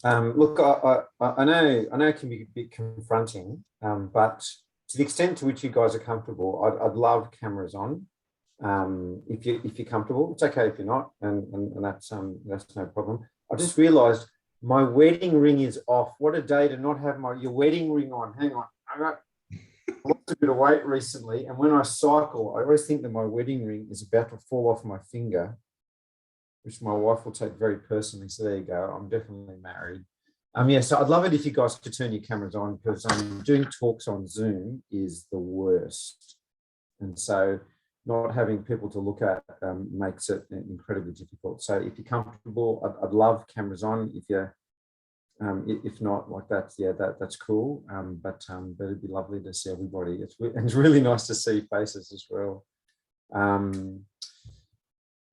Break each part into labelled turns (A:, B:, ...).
A: Look, I know it can be a bit confronting, but to the extent to which you guys are comfortable, I'd love cameras on. If you're comfortable, it's okay if you're not, and that's no problem. I just realised my wedding ring is off. What a day to not have your wedding ring on. Hang on, I lost a bit of weight recently, and when I cycle, I always think that my wedding ring is about to fall off my finger, which my wife will take very personally. So there you go. I'm definitely married. Yeah, so I'd love it if you guys could turn your cameras on, because doing talks on Zoom is the worst. And so not having people to look at makes it incredibly difficult. So if you're comfortable, I'd love cameras on. If not, like that's cool. But it'd be lovely to see everybody. It's really nice to see faces as well.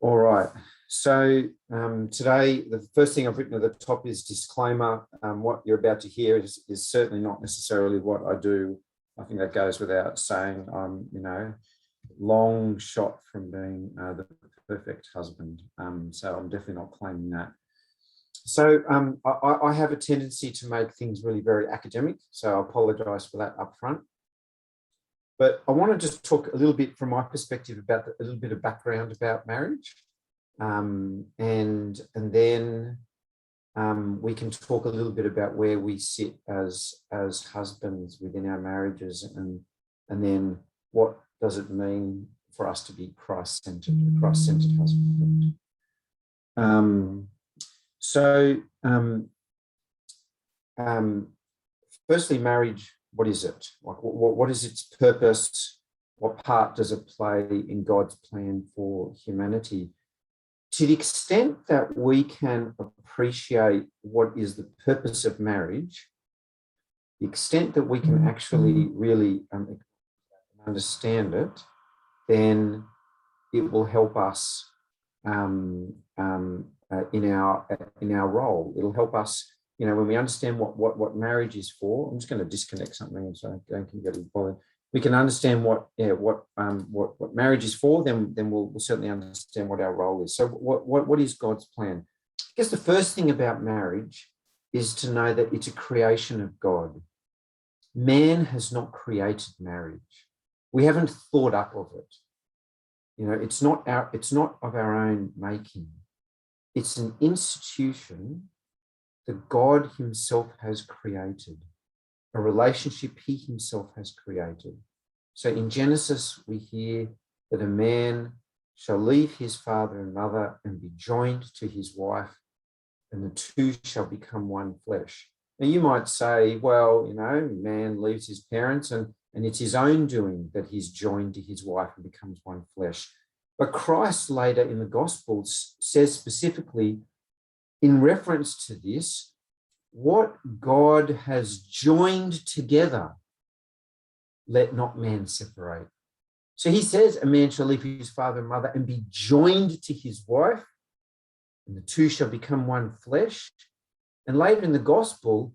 A: All right. So today, the first thing I've written at the top is disclaimer. What you're about to hear is certainly not necessarily what I do. I think that goes without saying. Long shot from being the perfect husband. So I'm definitely not claiming that. So I have a tendency to make things really very academic. So I apologise for that up front. But I want to just talk a little bit from my perspective about a little bit of background about marriage. And then we can talk a little bit about where we sit as husbands within our marriages, and then what does it mean for us to be Christ-centered, a Christ-centered husband. Firstly, marriage, what is it? Like, what is its purpose? What part does it play in God's plan for humanity? To the extent that we can appreciate what is the purpose of marriage, the extent that we can actually really understand it, then it will help us in our role. It'll help us, when we understand what marriage is for. I'm just going to disconnect something so I don't get bothered. We can understand what marriage is for, then we'll certainly understand what our role is. So what is God's plan? I guess the first thing about marriage is to know that it's a creation of God. Man has not created marriage. We haven't thought up of it. It's not of our own making. It's an institution that God himself has created, a relationship he himself has created. So in Genesis, we hear that a man shall leave his father and mother and be joined to his wife, and the two shall become one flesh. Now you might say, well, man leaves his parents and it's his own doing that he's joined to his wife and becomes one flesh. But Christ later in the Gospels says specifically, in reference to this, what God has joined together, let not man separate. So he says, a man shall leave his father and mother and be joined to his wife, and the two shall become one flesh. And later in the Gospel,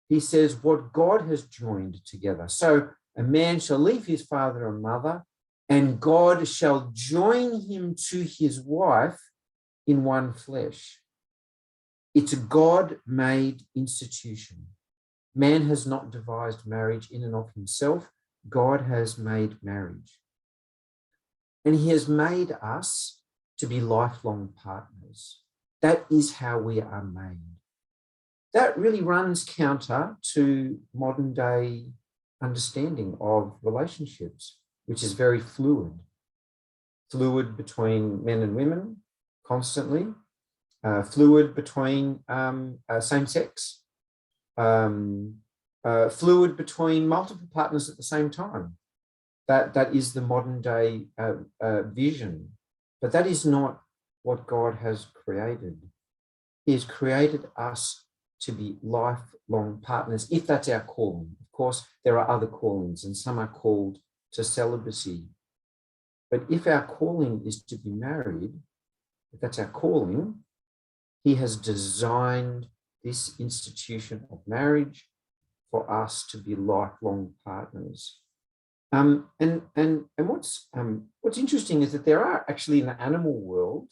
A: he says, what God has joined together. So a man shall leave his father and mother, and God shall join him to his wife in one flesh. It's a God-made institution. Man has not devised marriage in and of himself. God has made marriage. And he has made us to be lifelong partners. That is how we are made. That really runs counter to modern day understanding of relationships, which is very fluid. Fluid between men and women constantly, fluid between same sex, fluid between multiple partners at the same time. That is the modern day vision, but that is not what God has created. He has created us to be lifelong partners, if that's our calling. Of course, there are other callings, and some are called to celibacy. But if our calling is to be married, if that's our calling, he has designed this institution of marriage for us to be lifelong partners. And what's interesting is that there are actually in the animal world,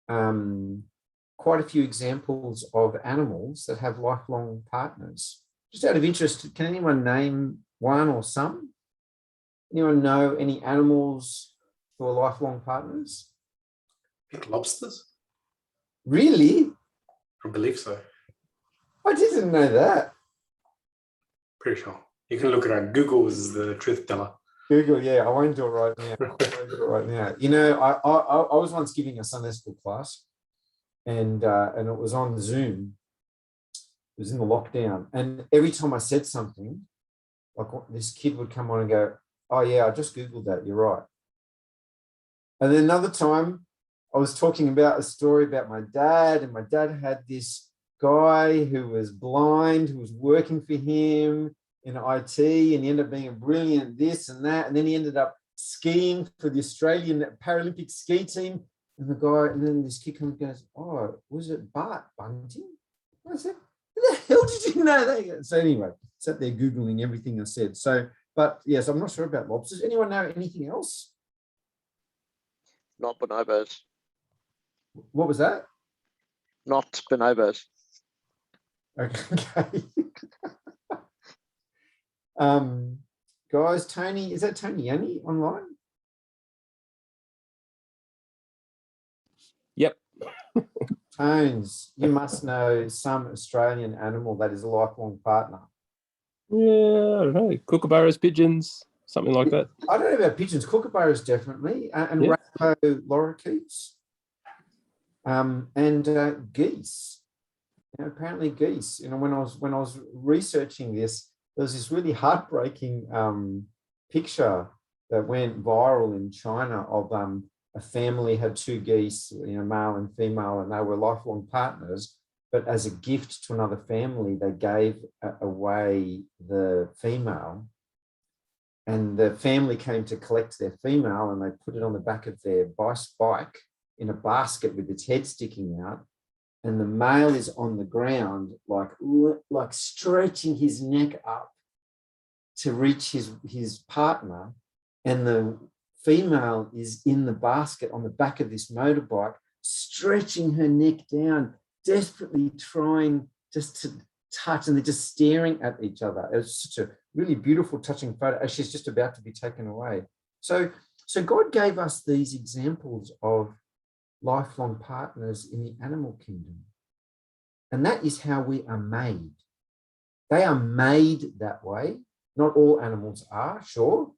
A: quite a few examples of animals that have lifelong partners. Just out of interest, can anyone name one or some? Anyone know any animals who are lifelong partners?
B: Pink lobsters?
A: Really?
B: I believe so.
A: I didn't know that.
B: Pretty sure. You can look it up. Google is the truth teller.
A: Google, yeah, I won't do it right now. I won't do it right now. You know, I was once giving a Sunday school class, and it was on Zoom. It was in the lockdown, and every time I said something, like this kid would come on and go, "Oh yeah, I just Googled that. You're right." And then another time, I was talking about a story about my dad, and my dad had this guy who was blind, who was working for him in IT, and he ended up being a brilliant this and that, and then he ended up skiing for the Australian Paralympic ski team. And the guy, and then this kid comes and goes, "Oh, was it Bart Bunting?" I said, "Who the hell did you know that?" So anyway, sat there Googling everything I said. So, but yes, I'm not sure about lobsters. Anyone know anything else?
C: Not bonobos.
A: What was that?
C: Not bonobos.
A: Okay. Guys, Tony, is that Tony Yanni online?
D: Yep.
A: Tones, you must know some Australian animal that is a lifelong partner.
D: Yeah, I don't know. Kookaburras, pigeons, something like that.
A: I don't know about pigeons. Kookaburras definitely, and
D: Yeah.
A: rainbow lorikeets, and geese. You know, apparently geese. You know, when I was researching this, there was this really heartbreaking picture that went viral in China of a family had two geese, you know, male and female, and they were lifelong partners. But as a gift to another family, they gave away the female, and the family came to collect their female, and they put it on the back of their bike in a basket with its head sticking out. And the male is on the ground, like stretching his neck up to reach his partner, and the female is in the basket on the back of this motorbike, stretching her neck down, desperately trying just to touch, and they're just staring at each other. It was such a really beautiful, touching photo as she's just about to be taken away. So God gave us these examples of lifelong partners in the animal kingdom. And that is how we are made. They are made that way. Not all animals are, sure.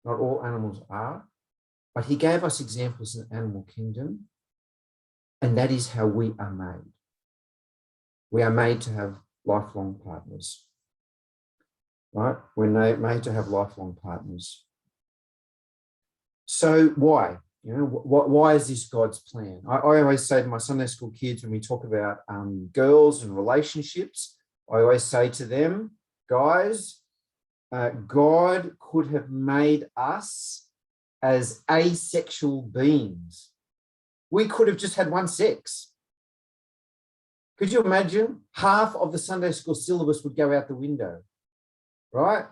A: Not all animals are. But he gave us examples in the animal kingdom. And that is how we are made. We are made to have lifelong partners. Right? We're made to have lifelong partners. So why? You know, why is this God's plan? I always say to my Sunday school kids when we talk about girls and relationships, I always say to them, guys, God could have made us as asexual beings. We could have just had one sex. Could you imagine? Half of the Sunday school syllabus would go out the window, right?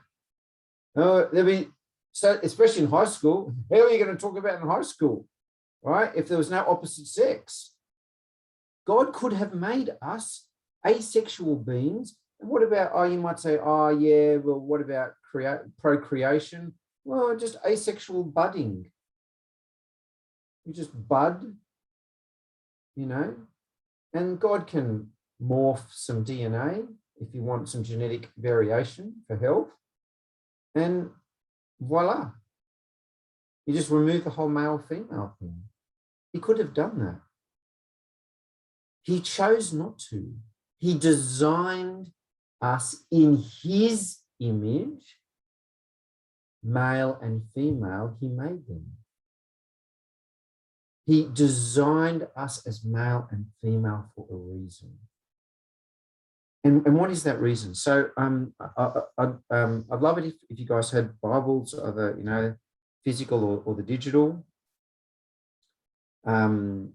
A: There'd be, so especially in high school, how are you going to talk about in high school, right? If there was no opposite sex. God could have made us asexual beings. And what about, you might say, yeah, well, what about procreation? Well, just asexual budding. You just bud, you know, and God can morph some DNA if you want some genetic variation for health. And voila, you just remove the whole male-female thing. He could have done that. He chose not to. He designed us in his image, male and female, he made them. He designed us as male and female for a reason. And what is that reason? So I'd love it if you guys had Bibles, either, you know, physical or the digital. And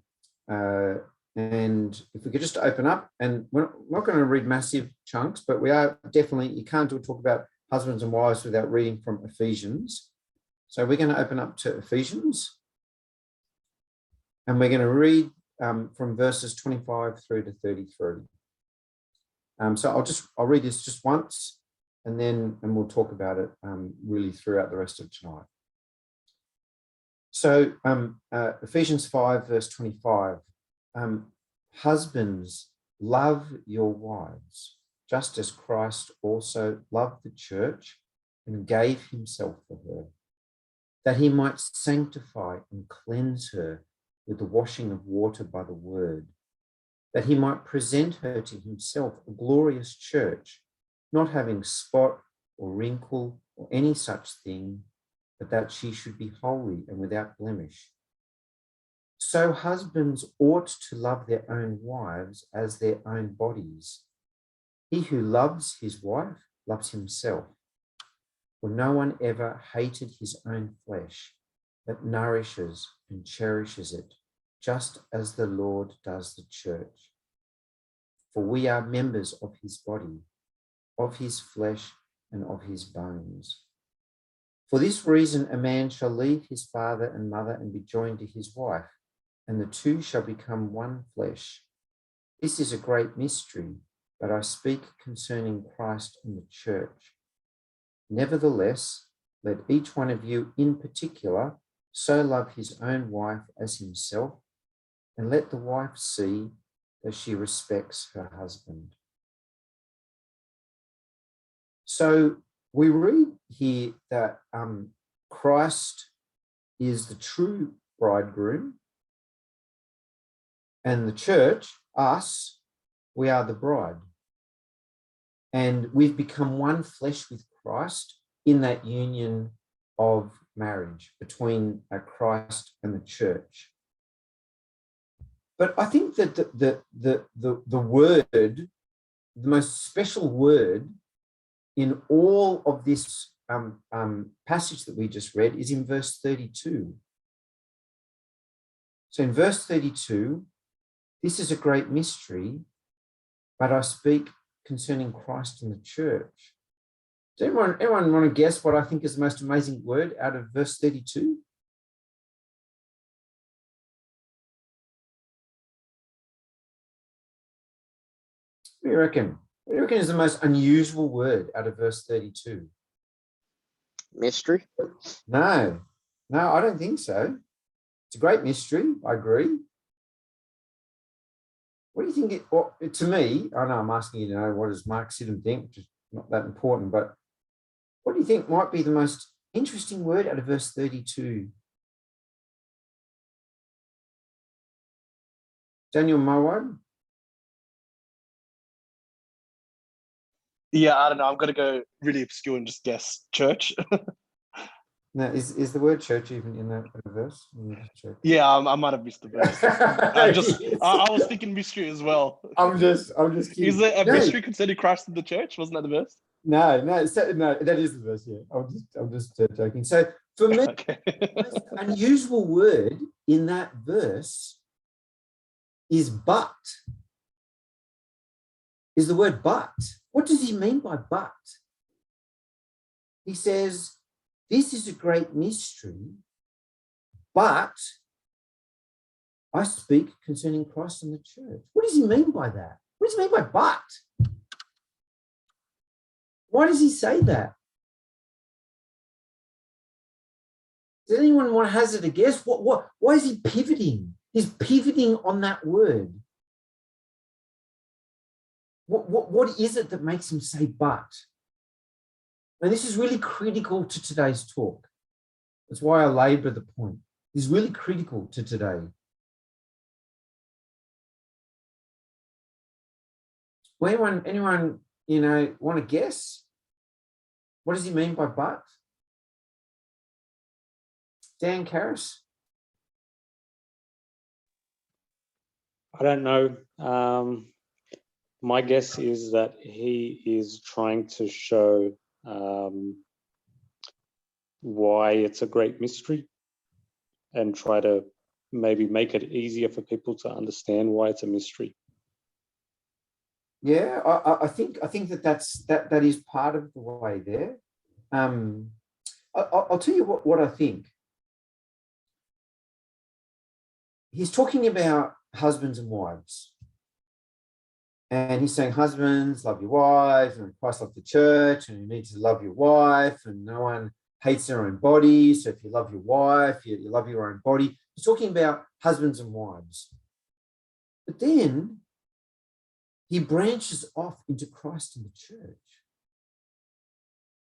A: if we could just open up, and we're not going to read massive chunks, but we are definitely, you can't talk about husbands and wives without reading from Ephesians. So we're going to open up to Ephesians, and we're going to read from verses 25 through to 33. So I'll read this just once, and we'll talk about it really throughout the rest of tonight. So Ephesians 5, verse 25, husbands, love your wives, just as Christ also loved the church and gave himself for her, that he might sanctify and cleanse her with the washing of water by the word, that he might present her to himself a glorious church, not having spot or wrinkle or any such thing, but that she should be holy and without blemish. So husbands ought to love their own wives as their own bodies. He who loves his wife loves himself. For no one ever hated his own flesh, but nourishes and cherishes it, just as the Lord does the church. For we are members of his body, of his flesh and of his bones. For this reason, a man shall leave his father and mother and be joined to his wife, and the two shall become one flesh. This is a great mystery, but I speak concerning Christ and the church. Nevertheless, let each one of you in particular so love his own wife as himself, and let the wife see that she respects her husband. So we read here that Christ is the true bridegroom, and the church, us, we are the bride. And we've become one flesh with Christ in that union of marriage between Christ and the church. But I think that the word, the most special word in all of this passage that we just read is in verse 32. So in verse 32, this is a great mystery, but I speak concerning Christ and the church. Does anyone want to guess what I think is the most amazing word out of verse 32? What do you reckon? What do you reckon is the most unusual word out of verse 32?
C: Mystery.
A: No, I don't think so. It's a great mystery. I agree. What do you think? To me, I know I'm asking you to know, what does Mark Siddham think, which is not that important, but what do you think might be the most interesting word out of verse 32? Daniel Mawad?
E: Yeah, I don't know. I'm going to go really obscure and just guess church.
A: No, is the word church even in that verse?
E: Yeah, I might have missed the verse. I was thinking mystery as well.
A: I'm just kidding.
E: Is there a mystery concerning Christ and the church? Wasn't that the verse?
A: No, that is the verse. Yeah, I'm just joking. So for me,
E: Okay.
A: the most unusual word in that verse is but. Is the word but. What does he mean by but? He says, this is a great mystery, but I speak concerning Christ and the church. What does he mean by that? What does he mean by but? Why does he say that? Does anyone want to hazard a guess? Why is he pivoting? He's pivoting on that word. What is it that makes him say but? And this is really critical to today's talk. That's why I labour the point. It's really critical to today. Anyone, want to guess? What does he mean by but? Dan Karras?
F: I don't know. My guess is that he is trying to show why it's a great mystery and try to maybe make it easier for people to understand why it's a mystery.
A: Yeah, I think that is part of the way there. I'll tell you what I think. He's talking about husbands and wives. And he's saying, husbands, love your wives, and Christ loved the church, and you need to love your wife, and no one hates their own body. So if you love your wife, you love your own body. He's talking about husbands and wives. But then he branches off into Christ and the church.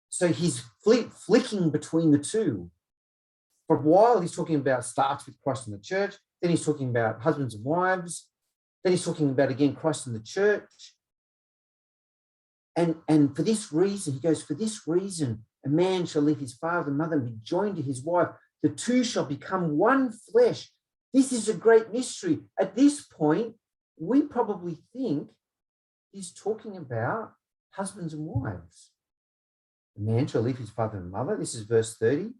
A: So he's flicking between the two. For a while, he's talking about starts with Christ and the church. Then he's talking about husbands and wives. Then he's talking about, again, Christ and the church. And for this reason, he goes, for this reason, a man shall leave his father and mother and be joined to his wife. The two shall become one flesh. This is a great mystery. At this point, we probably think he's talking about husbands and wives. A man shall leave his father and mother. This is verse 30.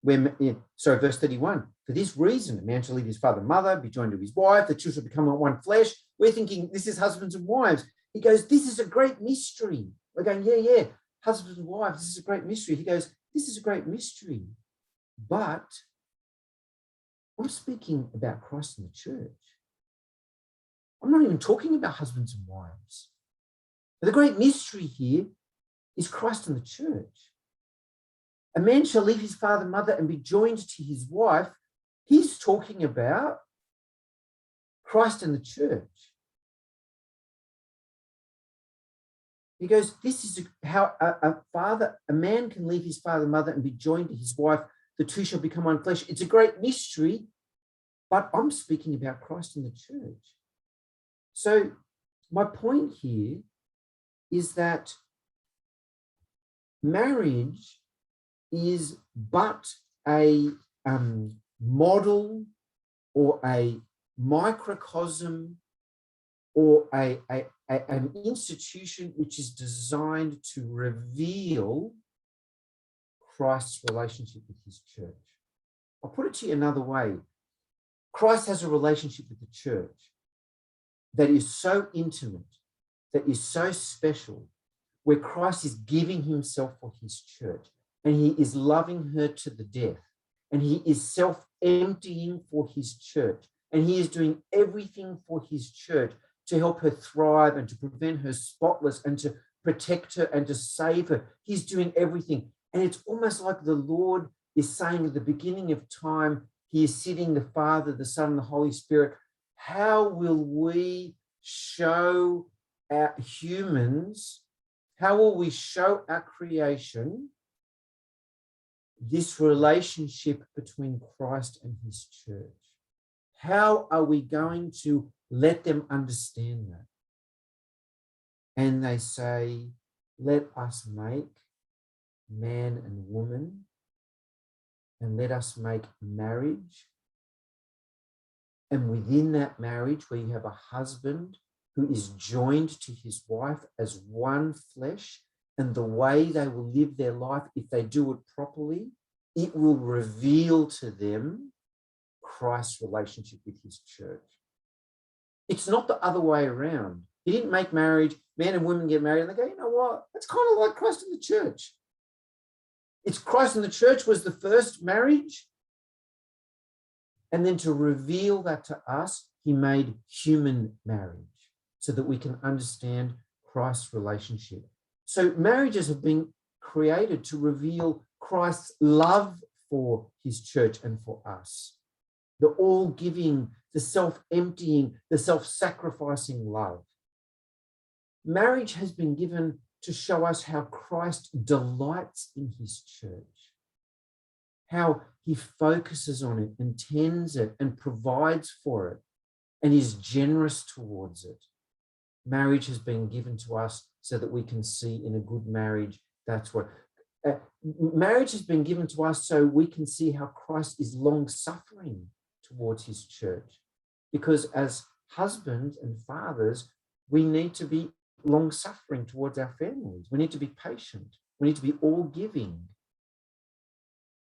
A: Verse 31. For this reason, a man shall leave his father and mother, be joined to his wife. The two shall become one flesh. We're thinking this is husbands and wives. He goes, this is a great mystery. We're going, yeah, husbands and wives, this is a great mystery. He goes, this is a great mystery. But I'm speaking about Christ and the church. I'm not even talking about husbands and wives. But the great mystery here is Christ and the church. A man shall leave his father and mother and be joined to his wife. He's talking about Christ and the church. He goes, this is how a man can leave his father and mother and be joined to his wife. The two shall become one flesh. It's a great mystery, but I'm speaking about Christ and the church. So my point here is that marriage is but a model or a microcosm or an institution which is designed to reveal Christ's relationship with his church. I'll put it to you another way. Christ has a relationship with the church that is so intimate, that is so special, where Christ is giving himself for his church, and he is loving her to the death, and he is self-emptying for his church, and he is doing everything for his church to help her thrive and to prevent her spotless and to protect her and to save her. He's doing everything. And it's almost like the Lord is saying at the beginning of time, he is sitting, the Father, the Son, and the Holy Spirit. How will we show our humans, how will we show our creation this relationship between Christ and his church? How are we going to let them understand that? And they say, let us make man and woman, and let us make marriage. And within that marriage, where you have a husband who is joined to his wife as one flesh, and the way they will live their life, if they do it properly, it will reveal to them Christ's relationship with his church. It's not the other way around. He didn't make marriage, man and woman get married, and they go, you know what? It's kind of like Christ and the church. It's Christ and the church was the first marriage. And then to reveal that to us, he made human marriage so that we can understand Christ's relationship. So marriages have been created to reveal Christ's love for his church and for us. The all-giving, the self-emptying, the self-sacrificing love. Marriage has been given to show us how Christ delights in his church, how he focuses on it and tends it and provides for it and is generous towards it. Marriage has been given to us so that we can see in a good marriage, that's what. Marriage has been given to us so we can see how Christ is long-suffering towards his church. Because as husbands and fathers, we need to be long-suffering towards our families. We need to be patient. We need to be all-giving.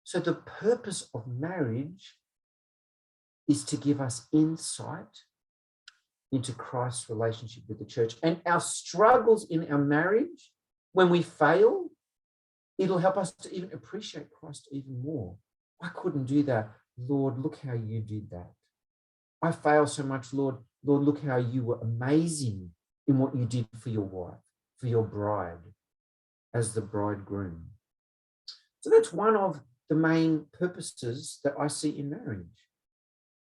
A: So the purpose of marriage is to give us insight into Christ's relationship with the church. And our struggles in our marriage, when we fail, it'll help us to even appreciate Christ even more. I couldn't do that. Lord, look how you did that. I fail so much, Lord. Lord, look how you were amazing in what you did for your wife, for your bride, as the bridegroom. So that's one of the main purposes that I see in marriage.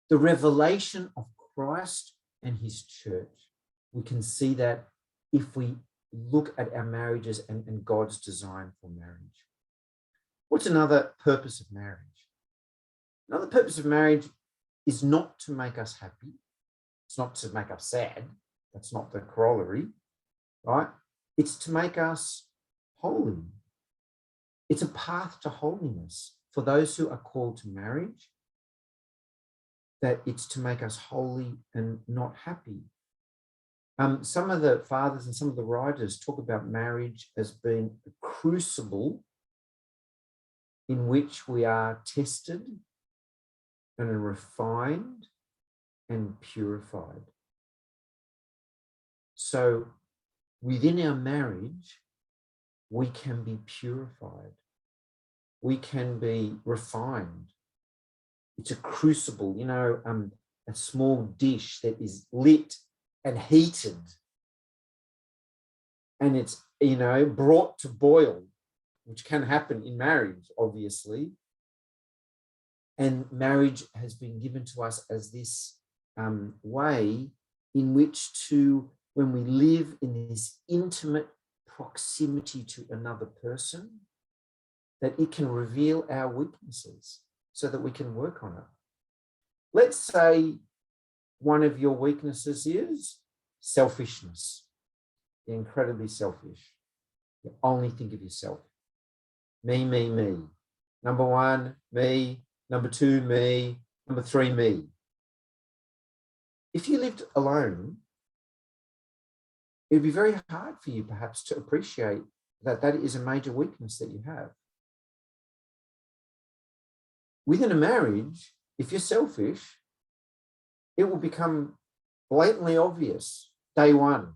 A: The revelation of Christ and his church. We can see that if we look at our marriages and God's design for marriage. What's another purpose of marriage? Another purpose of marriage is not to make us happy. It's not to make us sad. That's not the corollary, right? It's to make us holy. It's a path to holiness for those who are called to marriage, that it's to make us holy and not happy. Some of the fathers and some of the writers talk about marriage as being a crucible in which we are tested and refined and purified. So within our marriage, we can be purified. We can be refined. It's a crucible, a small dish that is lit and heated. And it's, brought to boil, which can happen in marriage, obviously. And marriage has been given to us as this way in which to, when we live in this intimate proximity to another person, that it can reveal our weaknesses so that we can work on it. Let's say one of your weaknesses is selfishness. You're incredibly selfish. You only think of yourself. Me, me, me. Number one, me. Number two, me. Number three, me. If you lived alone, it'd be very hard for you perhaps to appreciate that that is a major weakness that you have. Within a marriage, if you're selfish, it will become blatantly obvious day one,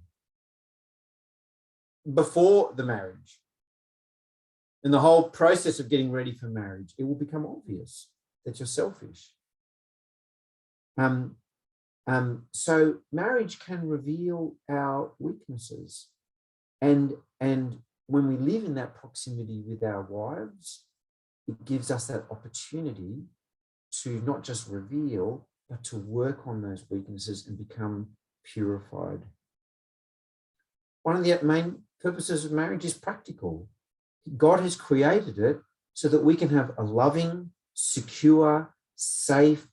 A: before the marriage. In the whole process of getting ready for marriage, it will become obvious that you're selfish. So marriage can reveal our weaknesses. And when we live in that proximity with our wives, it gives us that opportunity to not just reveal, but to work on those weaknesses and become purified. One of the main purposes of marriage is practical. God has created it so that we can have a loving, secure, safe,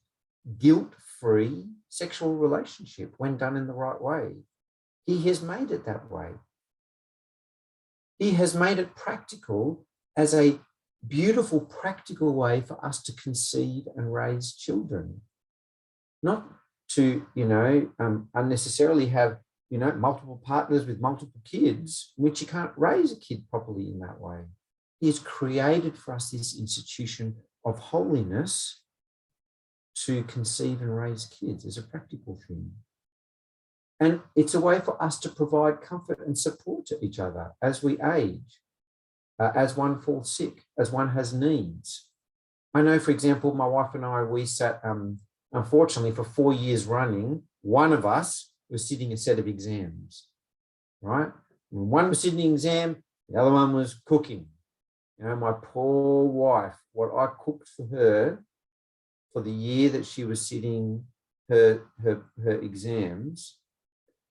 A: guilt-free sexual relationship when done in the right way. He has made it that way. He has made it practical as a beautiful, practical way for us to conceive and raise children. Not to, unnecessarily have, multiple partners with multiple kids, which you can't raise a kid properly in that way. He has created for us this institution of holiness to conceive and raise kids as a practical thing. And it's a way for us to provide comfort and support to each other as we age, as one falls sick, as one has needs. I know, for example, my wife and I, we sat, unfortunately, for 4 years running, one of us was sitting a set of exams, right? When one was sitting an exam, the other one was cooking. My poor wife, what I cooked for her for the year that she was sitting her exams,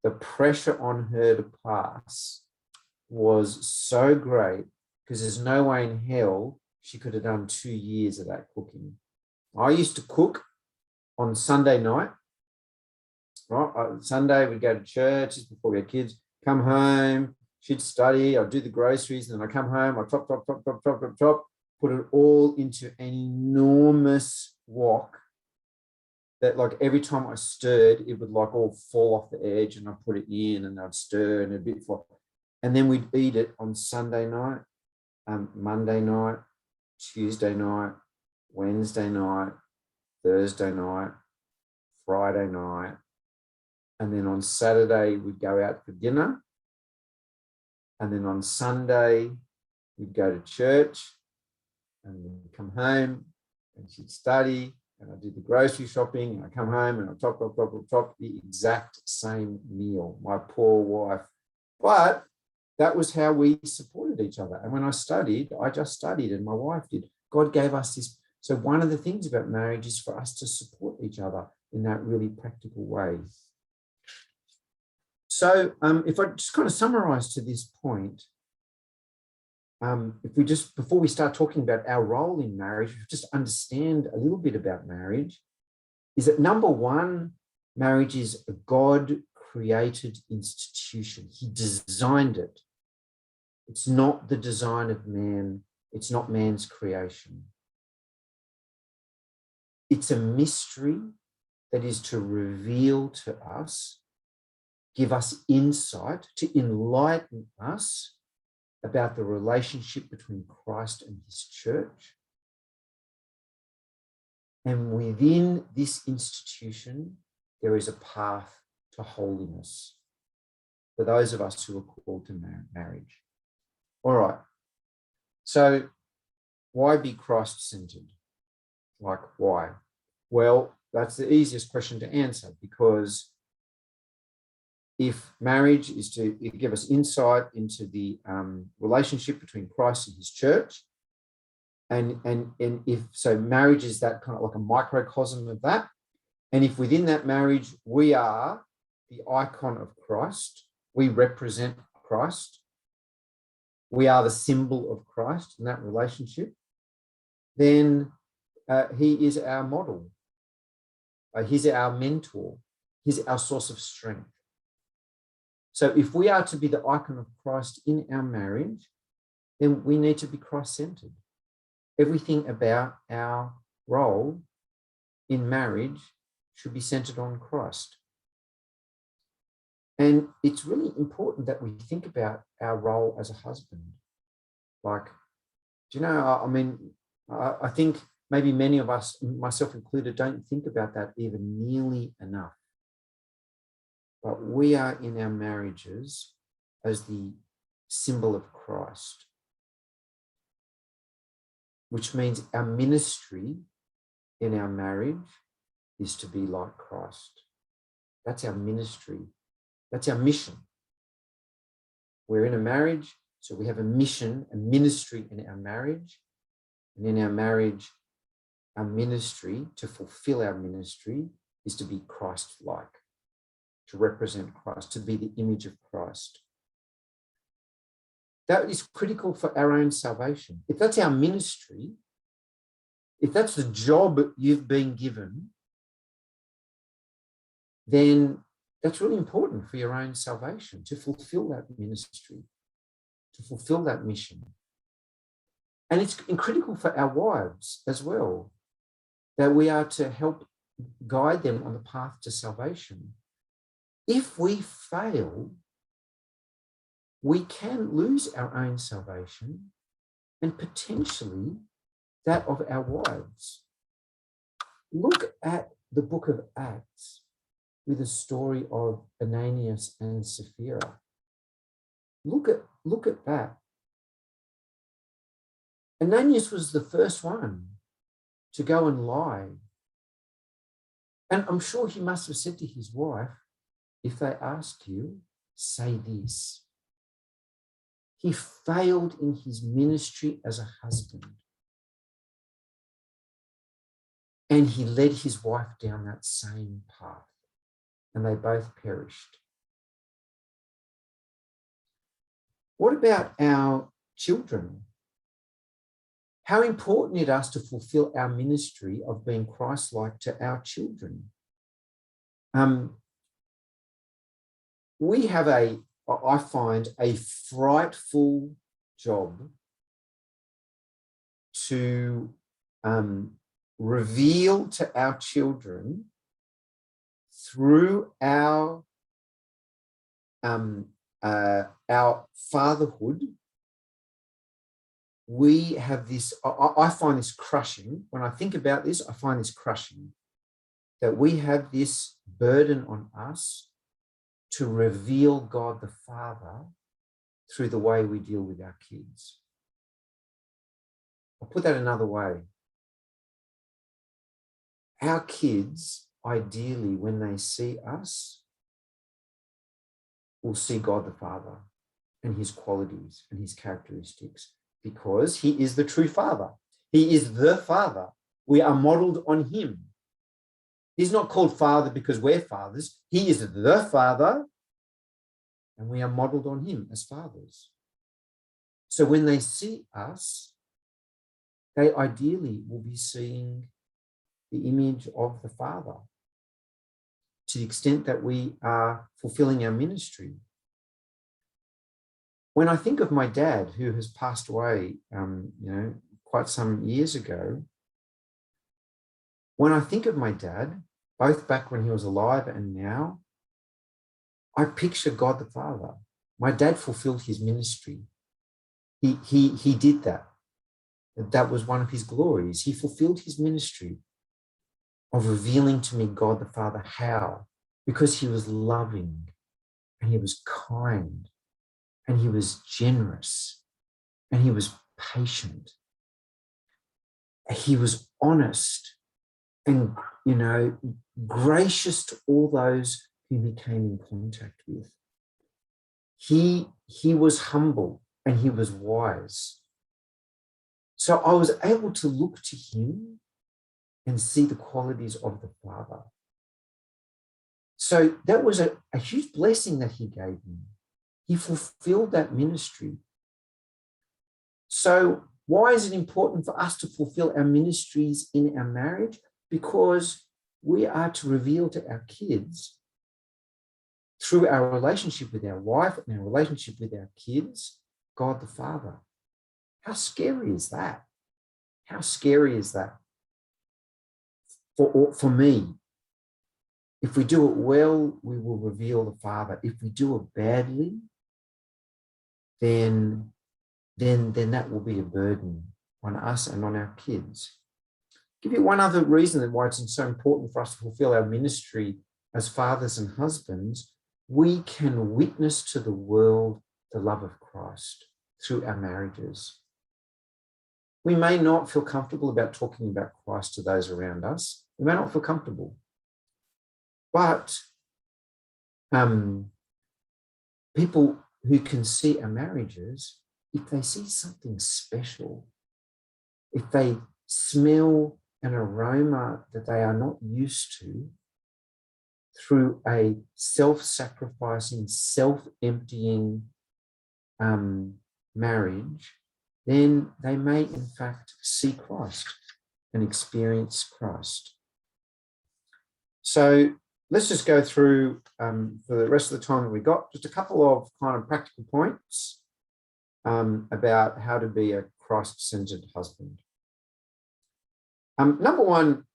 A: the pressure on her to pass was so great because there's no way in hell she could have done 2 years of that cooking. I used to cook on Sunday night. Right, Sunday we'd go to church just before we had kids, come home, she'd study, I'd do the groceries, and then I come home, I chop, put it all into an enormous wok that like every time I stirred, it would like all fall off the edge, and I put it in and I'd stir and a bit flop. And then we'd eat it on Sunday night, Monday night, Tuesday night, Wednesday night, Thursday night, Friday night. And then on Saturday, we'd go out for dinner. And then on Sunday, we'd go to church and we'd come home and she'd study and I did the grocery shopping, and I come home and I top the exact same meal. My poor wife. But that was how we supported each other. And when I studied, I just studied, and my wife did. God gave us this. So one of the things about marriage is for us to support each other in that really practical way. So if I just kind of summarize to this point, if we just, before we start talking about our role in marriage, just understand a little bit about marriage, is that number one, marriage is a God-created institution. He designed it. It's not the design of man. It's not man's creation. It's a mystery that is to reveal to us, give us insight, to enlighten us about the relationship between Christ and his church. And within this institution, there is a path to holiness for those of us who are called to marriage. All right. So why be Christ-centered? Like, why? Well, that's the easiest question to answer, because if marriage is to give us insight into the relationship between Christ and his church, and if so, marriage is that kind of like a microcosm of that. And if within that marriage we are the icon of Christ, we represent Christ, we are the symbol of Christ in that relationship, then he is our model. He's our mentor. He's our source of strength. So if we are to be the icon of Christ in our marriage, then we need to be Christ-centered. Everything about our role in marriage should be centered on Christ. And it's really important that we think about our role as a husband. Like, do you know, I mean, I think maybe many of us, myself included, don't think about that even nearly enough. But we are in our marriages as the symbol of Christ, which means our ministry in our marriage is to be like Christ. That's our ministry. That's our mission. We're in a marriage, so we have a mission, a ministry in our marriage. And in our marriage, our ministry, to fulfill our ministry, is to be Christ-like, to represent Christ, to be the image of Christ. That is critical for our own salvation. If that's our ministry, if that's the job you've been given, then that's really important for your own salvation, to fulfill that ministry, to fulfill that mission. And it's critical for our wives as well, that we are to help guide them on the path to salvation. If we fail, we can lose our own salvation and potentially that of our wives. Look at the book of Acts with the story of Ananias and Sapphira. Look at that. Ananias was the first one to go and lie. And I'm sure he must have said to his wife, if they ask you, say this. He failed in his ministry as a husband. And he led his wife down that same path. And they both perished. What about our children? How important it is to fulfill our ministry of being Christ-like to our children. We have I find, a frightful job to reveal to our children through our fatherhood. We have this, I find this crushing. When I think about this, I find this crushing, that we have this burden on us to reveal God the Father through the way we deal with our kids. I'll put that another way. our kids, ideally, when they see us, will see God the Father and his qualities and his characteristics, because he is the true Father. He is the Father. We are modeled on him. He's not called Father because we're fathers. He is the Father, and we are modeled on him as fathers. So when they see us, they ideally will be seeing the image of the Father, to the extent that we are fulfilling our ministry. When I think of my dad, who has passed away, quite some years ago, when I think of my dad, both back when he was alive and now, I picture God the Father. My dad fulfilled his ministry. He did that. That was one of his glories. He fulfilled his ministry of revealing to me God the Father. How? Because he was loving, and he was kind, and he was generous, and he was patient. He was honest and, gracious to all those whom he came in contact with. He was humble and he was wise. So I was able to look to him and see the qualities of the Father. So that was a huge blessing that he gave me. He fulfilled that ministry. So why is it important for us to fulfill our ministries in our marriage? Because we are to reveal to our kids, through our relationship with our wife and our relationship with our kids, God the Father. How scary is that? How scary is that? For me, if we do it well, we will reveal the Father. If we do it badly, then that will be a burden on us and on our kids. I'll give you one other reason why it's so important for us to fulfill our ministry as fathers and husbands. We can witness to the world the love of Christ through our marriages. We may not feel comfortable about talking about Christ to those around us. We may not feel comfortable. But people who can see our marriages, if they see something special, if they smell an aroma that they are not used to, through a self-sacrificing, self-emptying marriage, then they may in fact see Christ and experience Christ. So let's just go through, for the rest of the time that we got, just a couple of kind of practical points about how to be a Christ-centered husband. Number one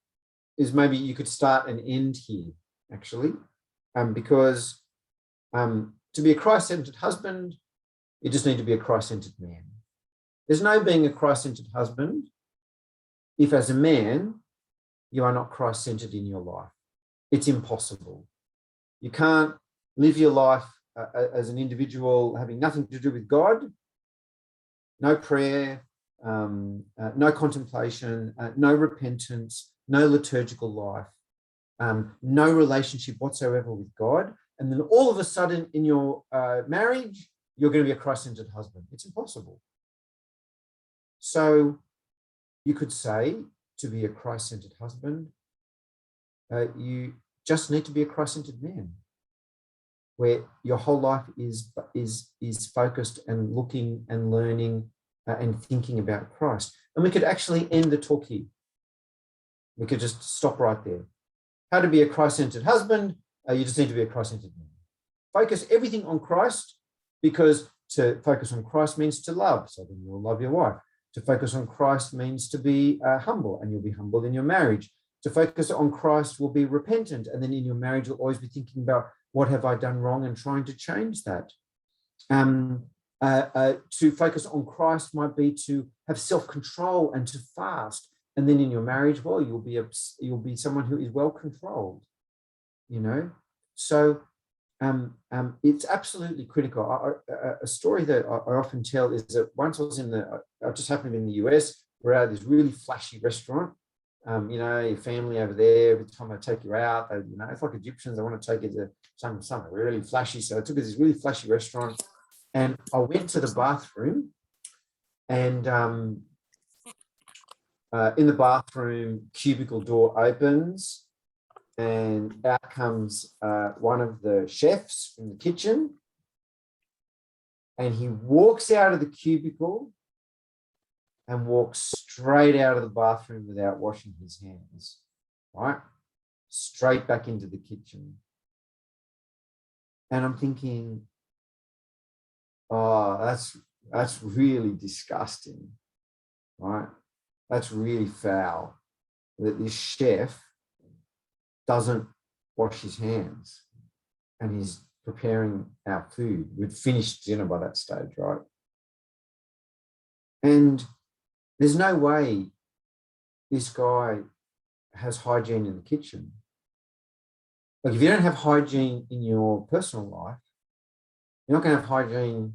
A: is, maybe you could start and end here, actually, because to be a Christ-centered husband, you just need to be a Christ-centered man. There's no being a Christ-centered husband if, as a man, you are not Christ-centered in your life. It's impossible. You can't live your life as an individual having nothing to do with God, no prayer, no contemplation, no repentance, no liturgical life, no relationship whatsoever with God. And then all of a sudden in your marriage, you're going to be a Christ-centered husband. It's impossible. So you could say, to be a Christ-centered husband, you just need to be a Christ-centered man, where your whole life is focused and looking and learning and thinking about Christ. And we could actually end the talk here. We could just stop right there. How to be a Christ-centered husband? You just need to be a Christ-centered man. Focus everything on Christ, because to focus on Christ means to love. So then you'll love your wife. To focus on Christ means to be humble, and you'll be humble in your marriage. To focus on Christ will be repentant, and then in your marriage you'll always be thinking about, what have I done wrong, and trying to change that. To focus on Christ might be to have self-control and to fast, and then in your marriage, well, you'll be someone who is well controlled. So it's absolutely critical. A story that I often tell is that once I just happened to be in the US. We're at this really flashy restaurant, your family over there, every time they take you out, they, it's like Egyptians, they want to take you to something really flashy. So I took us to this really flashy restaurant, and I went to the bathroom, and in the bathroom, cubicle door opens, and out comes one of the chefs from the kitchen, and he walks out of the cubicle and walks straight out of the bathroom without washing his hands, right? Straight back into the kitchen. And I'm thinking, oh, that's really disgusting, right? That's really foul that this chef doesn't wash his hands and he's preparing our food. We'd finished dinner by that stage, right? And there's no way this guy has hygiene in the kitchen. Like, if you don't have hygiene in your personal life, you're not going to have hygiene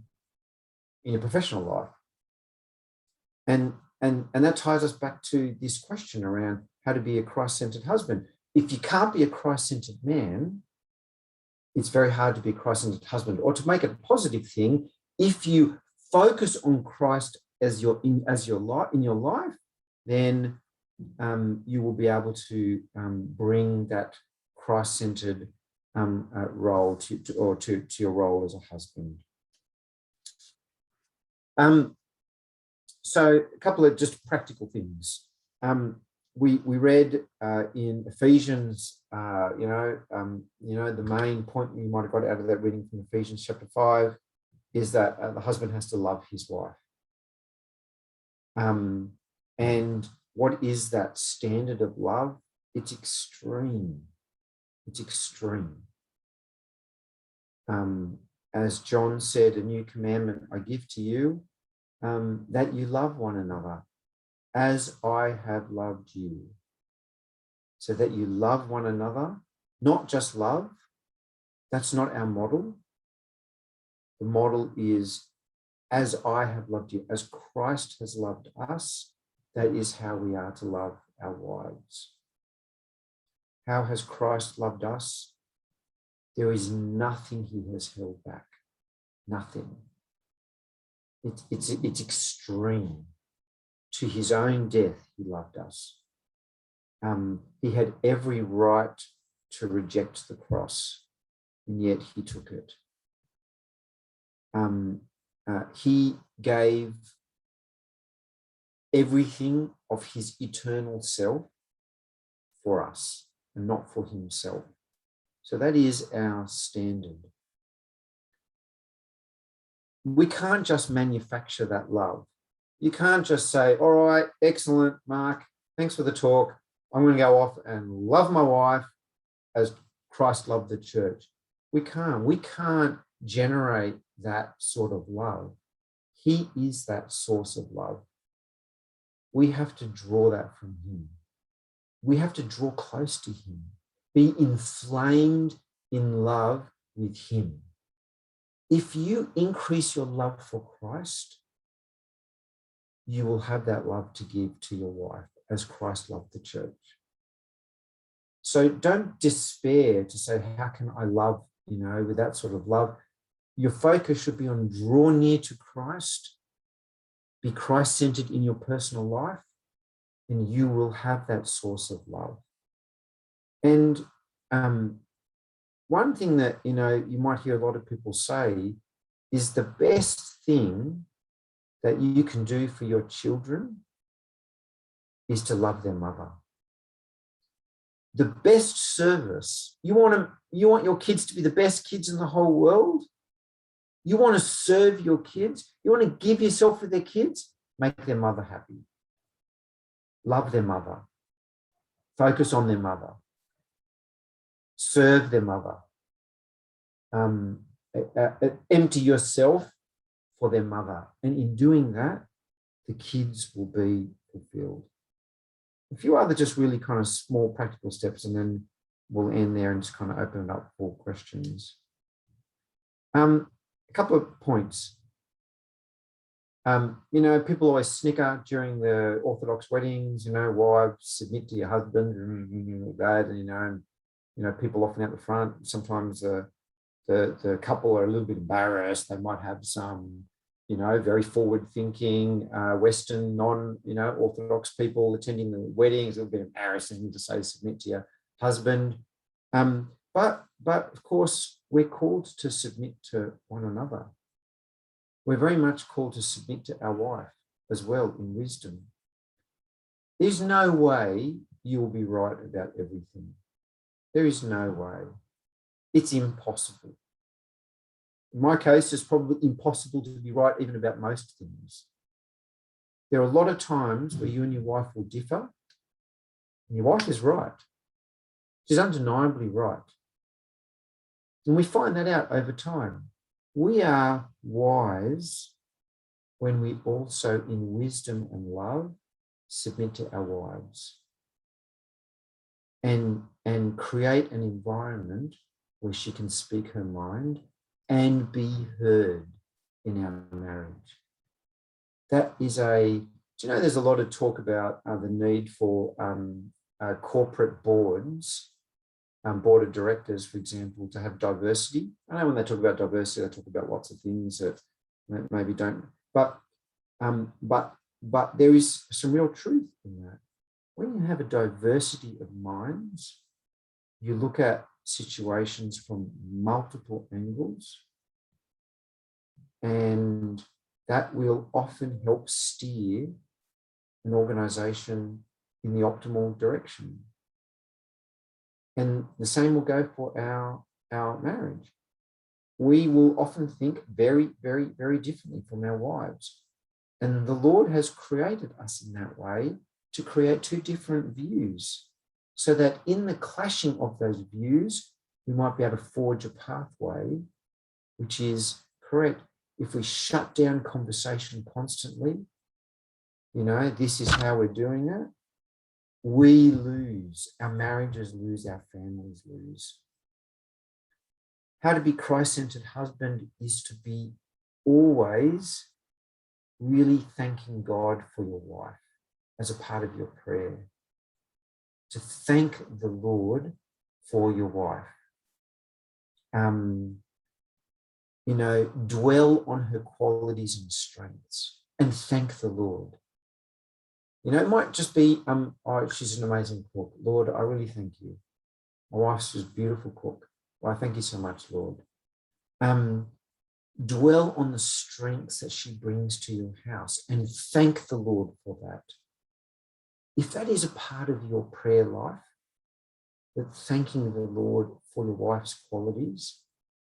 A: in your professional life. And that ties us back to this question around how to be a Christ-centered husband. If you can't be a Christ-centered man, it's very hard to be a Christ-centered husband. Or to make it a positive thing, if you focus on Christ in your life, then you will be able to bring that Christ-centered role to your role as a husband. So a couple of just practical things. We read in Ephesians, the main point we might have got out of that reading from Ephesians chapter 5 is that the husband has to love his wife. And what is that standard of love? It's extreme. It's extreme. As John said, a new commandment I give to you, that you love one another as I have loved you. So that you love one another, not just love. That's not our model. The model is as I have loved you, as Christ has loved us. That is how we are to love our wives. How has Christ loved us? There is nothing he has held back. Nothing. It's extreme. To his own death, he loved us. He had every right to reject the cross, and yet he took it. He gave everything of his eternal self for us and not for himself. So that is our standard. We can't just manufacture that love. You can't just say, all right, excellent, Mark, thanks for the talk. I'm going to go off and love my wife as Christ loved the church. We can't generate that sort of love. He is that source of love. We have to draw that from him. We have to draw close to him, be inflamed in love with him. If you increase your love for Christ, you will have that love to give to your wife as Christ loved the church. So don't despair to say, how can I love, with that sort of love? Your focus should be on draw near to Christ, be Christ-centered in your personal life, and you will have that source of love. And one thing that, you might hear a lot of people say is the best thing that you can do for your children is to love their mother. The best service, you want your kids to be the best kids in the whole world? You want to serve your kids? You want to give yourself for their kids? Make their mother happy. Love their mother. Focus on their mother. Serve their mother. Empty yourself for their mother. And in doing that, the kids will be fulfilled. A few other just really kind of small practical steps, and then we'll end there and just kind of open it up for questions. A couple of points. You know, people always snicker during the Orthodox weddings, you know, wives submit to your husband, that, you know, and, you know, people often out the front, sometimes the couple are a little bit embarrassed. They might have some, you know, very forward thinking, Western, you know, Orthodox people attending the wedding. It's a little bit embarrassing to say submit to your husband. But of course, we're called to submit to one another. We're very much called to submit to our wife as well in wisdom. There's no way you'll be right about everything. There is no way. It's impossible. In my case, it's probably impossible to be right even about most things. There are a lot of times where you and your wife will differ, and your wife is right. She's undeniably right. And we find that out over time. We are wise when we also, in wisdom and love, submit to our wives and create an environment where she can speak her mind and be heard in our marriage. That is do you know, there's a lot of talk about the need for corporate boards, board of directors, for example, to have diversity. I know when they talk about diversity, they talk about lots of things that maybe don't, but there is some real truth in that. When you have a diversity of minds, you look at situations from multiple angles, and that will often help steer an organization in the optimal direction. And the same will go for our marriage. We will often think very, very, very differently from our wives. And the Lord has created us in that way to create two different views, so that in the clashing of those views, we might be able to forge a pathway which is correct. If we shut down conversation constantly, you know, this is how we're doing it, we lose. Our marriages lose, our families lose. How to be Christ-centered husband is to be always really thanking God for your wife as a part of your prayer. To thank the Lord for your wife. You know, dwell on her qualities and strengths and thank the Lord. You know, it might just be, oh, she's an amazing cook. Lord, I really thank you. My wife's a beautiful cook. Well, I thank you so much, Lord. Dwell on the strengths that she brings to your house and thank the Lord for that. If that is a part of your prayer life, that thanking the Lord for your wife's qualities,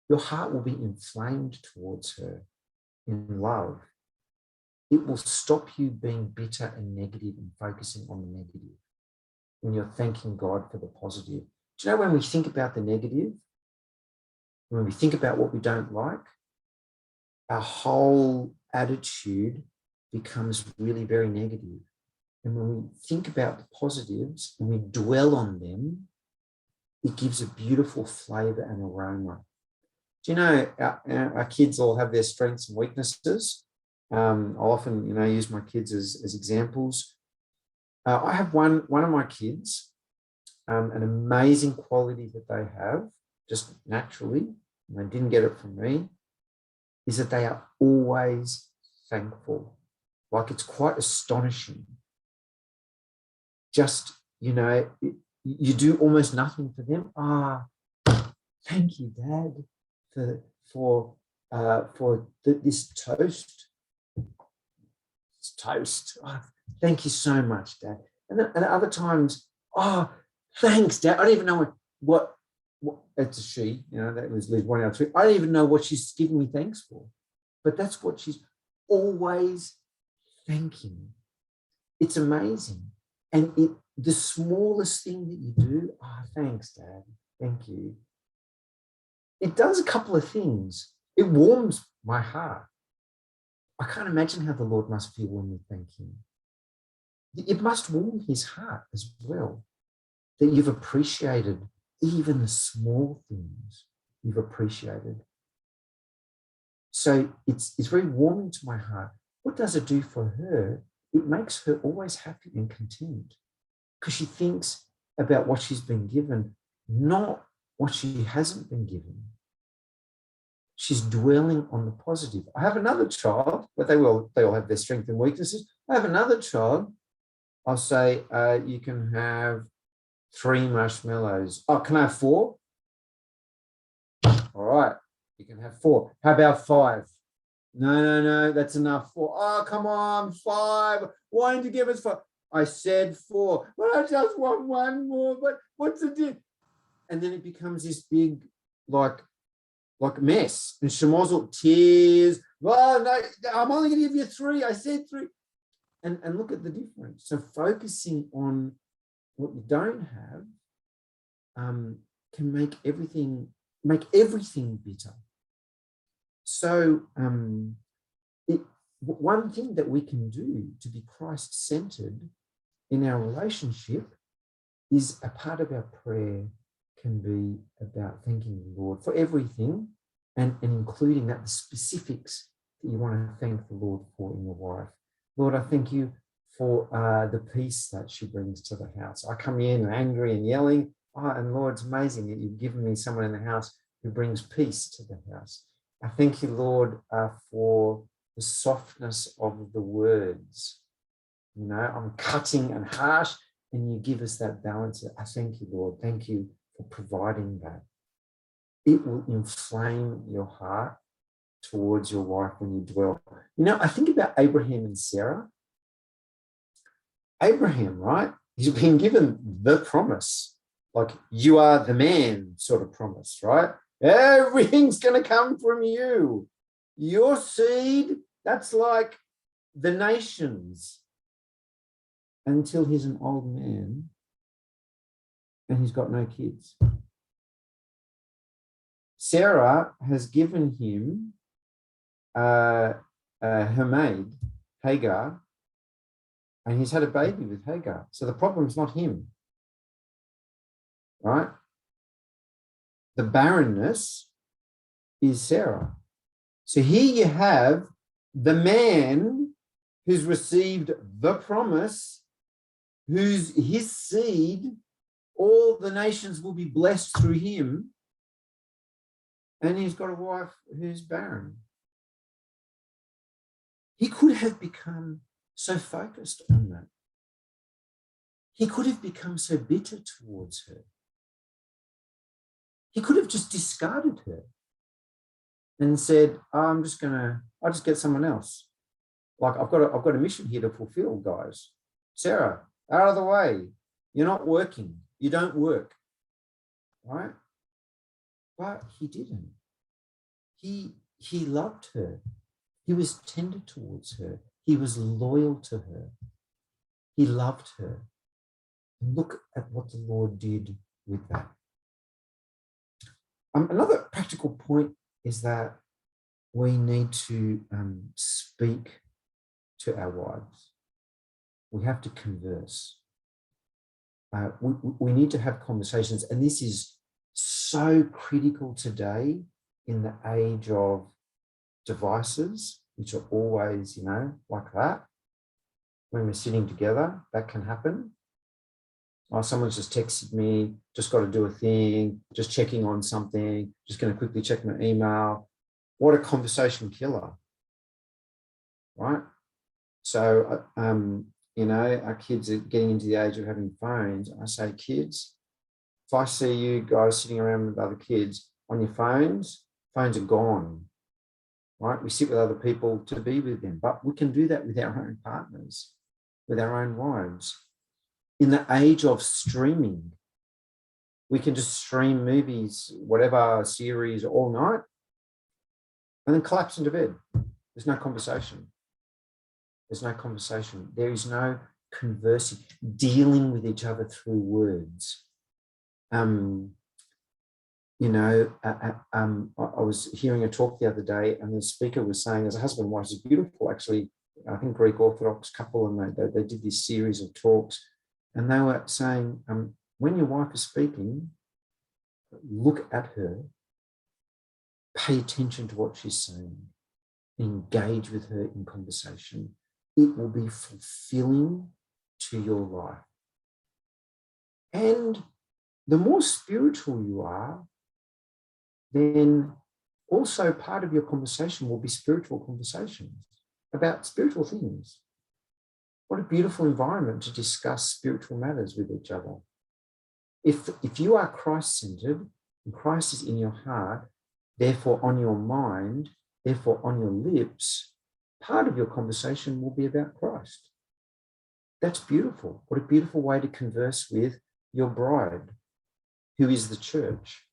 A: your heart will be inflamed towards her in love. It will stop you being bitter and negative and focusing on the negative when you're thanking God for the positive. Do you know, when we think about the negative, when we think about what we don't like, our whole attitude becomes really very negative. And when we think about the positives and we dwell on them, it gives a beautiful flavor and aroma. Do you know, our kids all have their strengths and weaknesses. I'll often, you know, use my kids as examples. I have one of my kids, an amazing quality that they have, just naturally, and they didn't get it from me, is that they are always thankful. Like, it's quite astonishing. Just, you know, you do almost nothing for them. Thank you, Dad, for this toast. It's toast. Oh, thank you so much, Dad. And other times, thanks, Dad. I don't even know what it's a she, you know, that was Liz 1 out of 3. I don't even know what she's giving me thanks for. But that's what she's always thanking. It's amazing. And the smallest thing that you do, thanks, Dad. Thank you. It does a couple of things. It warms my heart. I can't imagine how the Lord must feel when we thank him. It must warm his heart as well, that you've appreciated even the small things you've appreciated. So it's very warming to my heart. what does it do for her? It makes her always happy and content because she thinks about what she's been given, not what she hasn't been given. She's dwelling on the positive. I have another child, but they all have their strengths and weaknesses. I have another child. I'll say, you can have 3 marshmallows. Oh, can I have 4? All right, you can have 4. How about 5? No, that's enough. 4. Oh, come on, 5. Why didn't you give us 5? I said 4. Well, I just want 1 more, but what's the deal? And then it becomes this big, like mess. And Shemozzle tears. Well, no, I'm only going to give you 3. I said 3. And look at the difference. So focusing on what you don't have can make everything bitter. So one thing that we can do to be Christ-centered in our relationship is a part of our prayer can be about thanking the Lord for everything and including that the specifics that you want to thank the Lord for in your wife. Lord, I thank you for the peace that she brings to the house. I come in angry and yelling. Oh, and Lord, it's amazing that you've given me someone in the house who brings peace to the house. I thank you, Lord, for the softness of the words. You know, I'm cutting and harsh, and you give us that balance. I thank you, Lord. Thank you for providing that. It will inflame your heart towards your wife when you dwell. You know, I think about Abraham and Sarah. Abraham, right? He's been given the promise, like you are the man sort of promise, right? Everything's going to come from you. Your seed, that's like the nations. Until he's an old man and he's got no kids. Sarah has given him her maid, Hagar, and he's had a baby with Hagar. So the problem's not him, right? The barrenness is Sarah. So here you have the man who's received the promise, who's his seed, all the nations will be blessed through him, and he's got a wife who's barren. He could have become so focused on that. He could have become so bitter towards her. He could have just discarded her and said, oh, I'll just get someone else. Like I've got a mission here to fulfill, guys. Sarah, out of the way. You're not working. You don't work. Right? But he didn't. He loved her. He was tender towards her. He was loyal to her. He loved her. And look at what the Lord did with that. Another practical point is that we need to speak to our wives. We have to converse. We need to have conversations, and this is so critical today in the age of devices, which are always, you know, like that. When we're sitting together, that can happen. Oh, someone's just texted me, just got to do a thing, just checking on something, just going to quickly check my email. What a conversation killer, right? So, you know, our kids are getting into the age of having phones. I say, kids, if I see you guys sitting around with other kids on your phones are gone, right? We sit with other people to be with them, but we can do that with our own partners, with our own wives. In the age of streaming, we can just stream movies, whatever series, all night, and then collapse into bed. There's no conversation. There's no conversation. There is no conversing, dealing with each other through words. You know, I was hearing a talk the other day, and the speaker was saying, as a husband and wife, is beautiful, actually, I think Greek Orthodox couple, and they did this series of talks, and they were saying, when your wife is speaking, look at her, pay attention to what she's saying. engage with her in conversation, it will be fulfilling to your life. And the more spiritual you are, then also part of your conversation will be spiritual conversations about spiritual things. What a beautiful environment to discuss spiritual matters with each other. If you are Christ-centered and Christ is in your heart, therefore on your mind, therefore on your lips, part of your conversation will be about Christ. That's beautiful. What a beautiful way to converse with your bride, who is the church.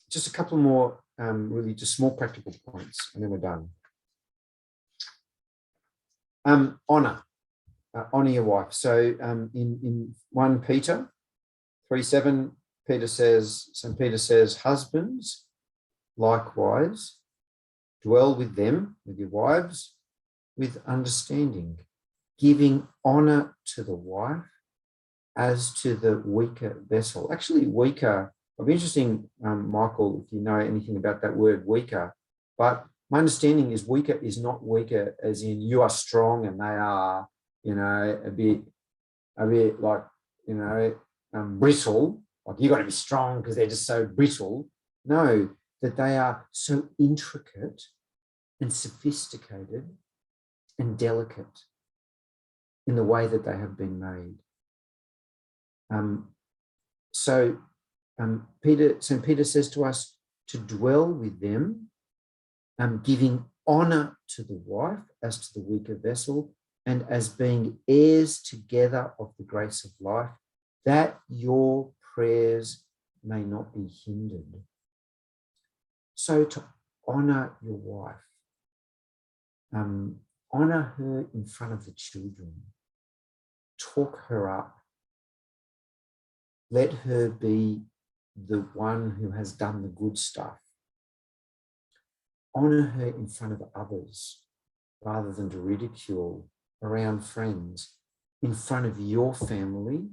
A: Just a couple more really just small practical points, and then we're done. Honor your wife. So in 1 Peter 3:7, St. Peter says, husbands, likewise, dwell with them, with your wives, with understanding, giving honor to the wife as to the weaker vessel. Actually, weaker, it'll be interesting, Michael, if you know anything about that word weaker, but my understanding is weaker is not weaker as in you are strong and they are, a bit like, brittle, like you got to be strong because they're just so brittle. No, that they are so intricate and sophisticated and delicate in the way that they have been made. St. Peter says to us to dwell with them, giving honor to the wife as to the weaker vessel, and as being heirs together of the grace of life, that your prayers may not be hindered. So to honor your wife, honor her in front of the children, talk her up, let her be the one who has done the good stuff. Honor her in front of others rather than to ridicule around friends, in front of your family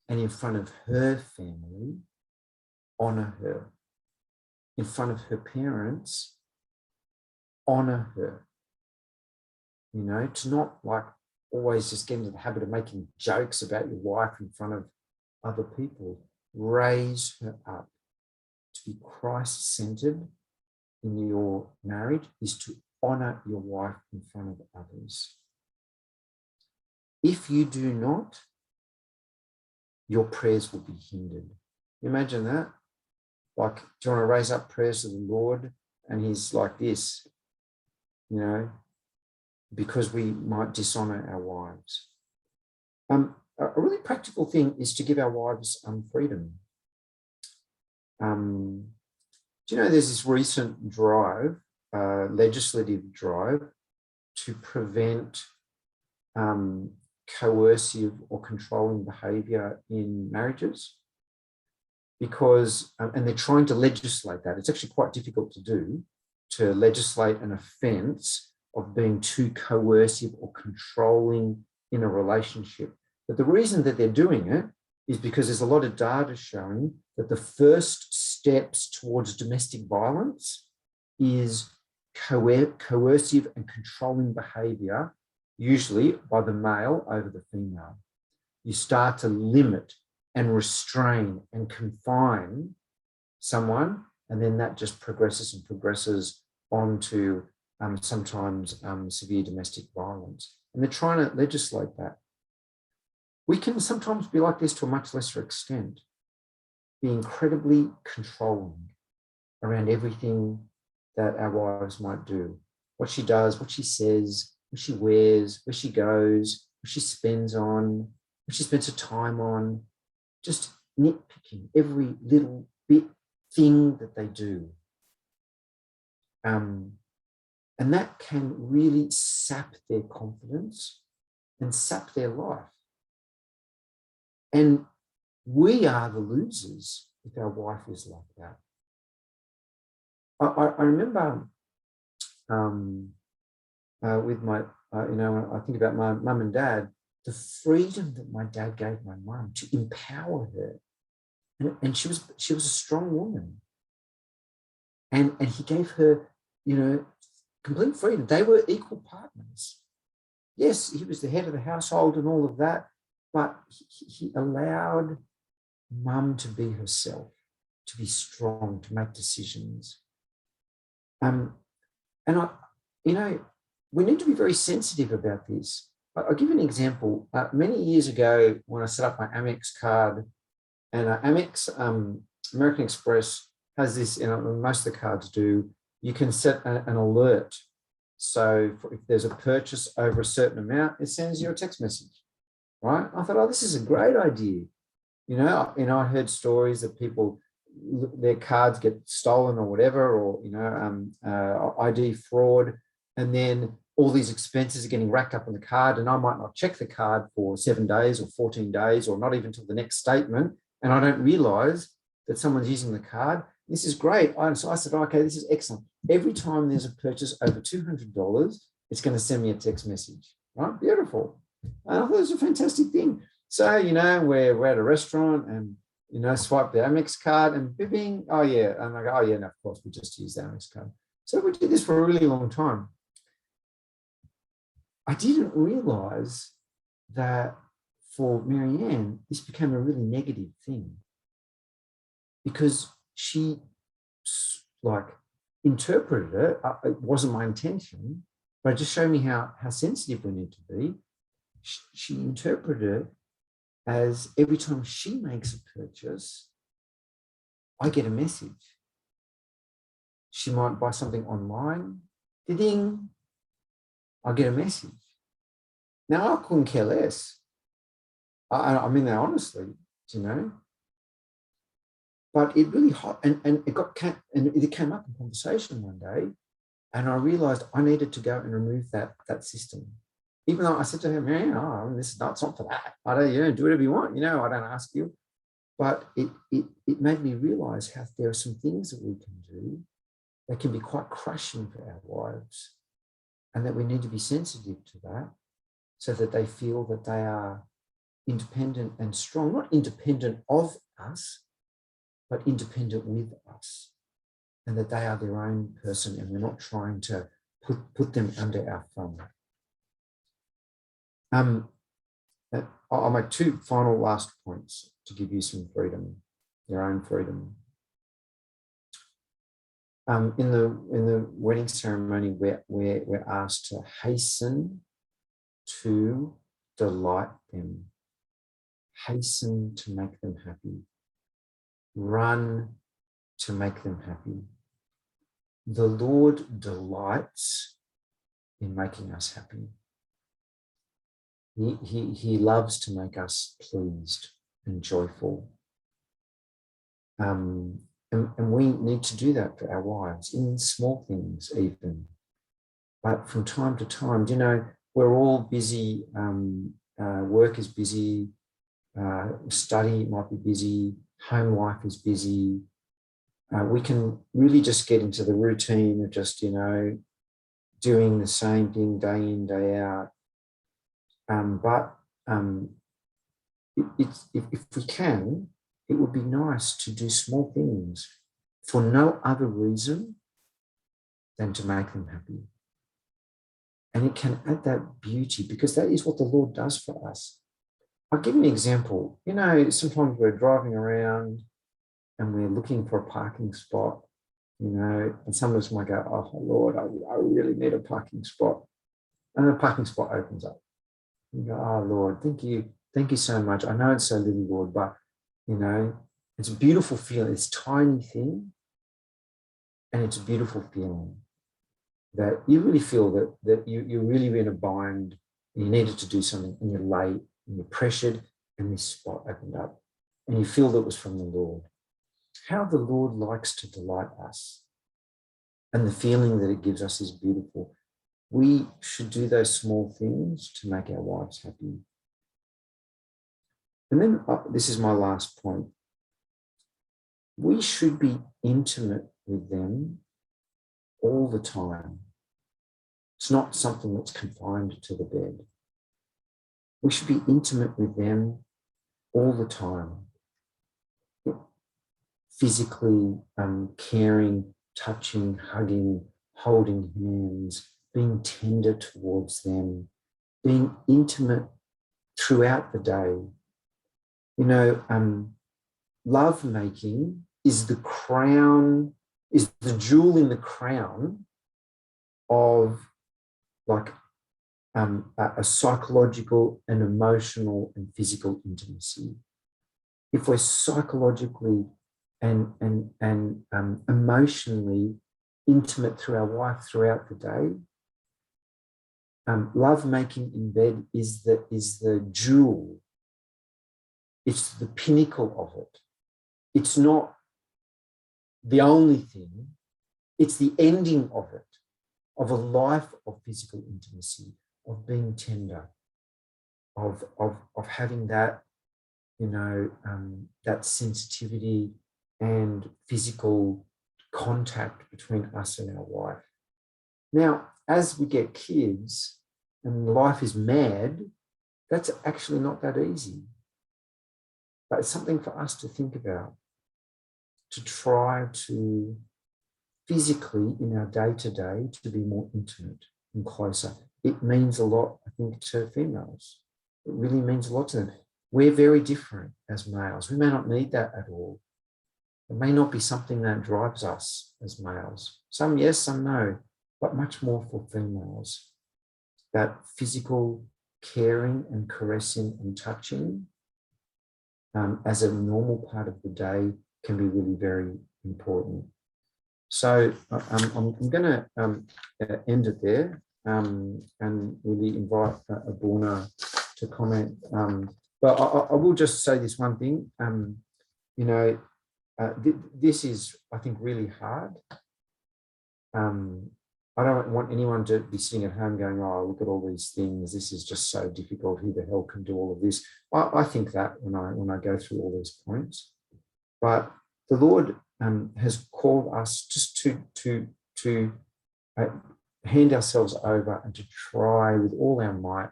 A: and in front of her family. Honor her. In front of her parents, honor her. To not like always just get into the habit of making jokes about your wife in front of other people. Raise her up. To be Christ-centered in your marriage is to honor your wife in front of others. If you do not, your prayers will be hindered. Imagine that. Like, do you want to raise up prayers to the Lord? And he's like this, because we might dishonor our wives. A really practical thing is to give our wives freedom. Do you know there's this recent drive, legislative drive, to prevent coercive or controlling behaviour in marriages? Because, and they're trying to legislate that. It's actually quite difficult to do, to legislate an offence of being too coercive or controlling in a relationship. But the reason that they're doing it is because there's a lot of data showing that the first steps towards domestic violence is coercive and controlling behaviour, usually by the male over the female. You start to limit and restrain and confine someone, and then that just progresses and progresses on to sometimes severe domestic violence. And they're trying to legislate that. We can sometimes be like this to a much lesser extent, be incredibly controlling around everything that our wives might do. What she does, what she says, what she wears, where she goes, what she spends on, what she spends her time on, just nitpicking every little bit thing that they do. And that can really sap their confidence and sap their life. And we are the losers if our wife is like that. I remember with my, when I think about my mum and dad, the freedom that my dad gave my mum to empower her. And she was a strong woman. And he gave her, complete freedom. They were equal partners. Yes, he was the head of the household and all of that, but he allowed mum to be herself, to be strong, to make decisions. And we need to be very sensitive about this. I'll give you an example. Many years ago, when I set up my Amex card, and Amex, American Express has this, most of the cards do, you can set an alert. So if there's a purchase over a certain amount, it sends you a text message, right? I thought, this is a great idea. I heard stories that people, their cards get stolen or whatever, or, ID fraud, and then all these expenses are getting racked up on the card, and I might not check the card for 7 days or 14 days, or not even till the next statement, and I don't realize that someone's using the card. This is great. So I said, okay, this is excellent. Every time there's a purchase over $200, it's going to send me a text message, right? Beautiful. And I thought it was a fantastic thing. So, we're at a restaurant and, swipe the Amex card and bing, oh yeah. And I go, oh yeah, no, of course, we just use the Amex card. So we did this for a really long time. I didn't realize that for Marianne, this became a really negative thing because she interpreted it. It wasn't my intention, but it just showed me how sensitive we need to be. She interpreted it as every time she makes a purchase, I get a message. She might buy something online, ding, I get a message. Now, I couldn't care less. I mean that honestly, But it really hot, and it came up in conversation one day, and I realized I needed to go and remove that system. Even though I said to her, Marianne, this is not for that. I don't, do whatever you want. I don't ask you. But it made me realize how there are some things that we can do that can be quite crushing for our wives, and that we need to be sensitive to that so that they feel that they are independent and strong, not independent of us, but independent with us, and that they are their own person and we're not trying to put them under our thumb. I'll make two final last points to give you some freedom, your own freedom. In the wedding ceremony, we're asked to hasten to delight them, hasten to make them happy, run to make them happy. The Lord delights in making us happy. He loves to make us pleased and joyful. And we need to do that for our wives in small things even. But from time to time, we're all busy. Work is busy. Study might be busy. Home life is busy. We can really just get into the routine of just, doing the same thing day in, day out. If we can, it would be nice to do small things for no other reason than to make them happy. And it can add that beauty, because that is what the Lord does for us. I'll give you an example. Sometimes we're driving around and we're looking for a parking spot, and some of us might go, oh, Lord, I really need a parking spot. And the parking spot opens up. You go, oh, Lord, thank you so much. I know it's so little, Lord, but, it's a beautiful feeling. It's a tiny thing, and it's a beautiful feeling that you really feel that you're really in a bind, and you needed to do something, and you're late, and you're pressured, and this spot opened up, and you feel that it was from the Lord. How the Lord likes to delight us, and the feeling that it gives us is beautiful. We should do those small things to make our wives happy. And then this is my last point. We should be intimate with them all the time. It's not something that's confined to the bed. We should be intimate with them all the time. Physically caring, touching, hugging, holding hands, being tender towards them, being intimate throughout the day. You know, love making is the crown, is the jewel in the crown of like a psychological and emotional and physical intimacy. If we're psychologically and emotionally intimate through our wife throughout the day, love making in bed is the jewel. It's the pinnacle of it. It's not the only thing. It's the ending of it, of a life of physical intimacy, of being tender, of having that, you know, that sensitivity and physical contact between us and our wife. Now, as we get kids and life is mad, that's actually not that easy. But it's something for us to think about, to try to physically in our day-to-day to be more intimate and closer. It means a lot, I think, to females. It really means a lot to them. We're very different as males. We may not need that at all. It may not be something that drives us as males. Some yes, some no, but much more for females. That physical caring and caressing and touching as a normal part of the day can be really very important. So I'm going to end it there and really invite Aborna to comment. But I will just say this one thing. You know, this is, I think, really hard. I don't want anyone to be sitting at home going, oh, look at all these things. This is just so difficult. Who the hell can do all of this? I think that when I go through all these points. But the Lord has called us just to hand ourselves over and to try with all our might.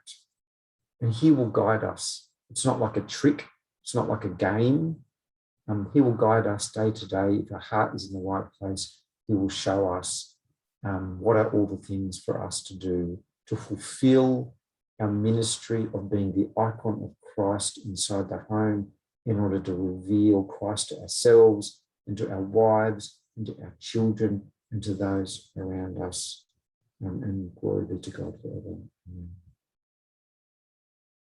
A: And He will guide us. It's not like a trick. It's not like a game. He will guide us day to day. If our heart is in the right place, He will show us what are all the things for us to do to fulfill our ministry of being the icon of Christ inside the home in order to reveal Christ to ourselves and to our wives and to our children and to those around us. And glory be to God forever. Amen.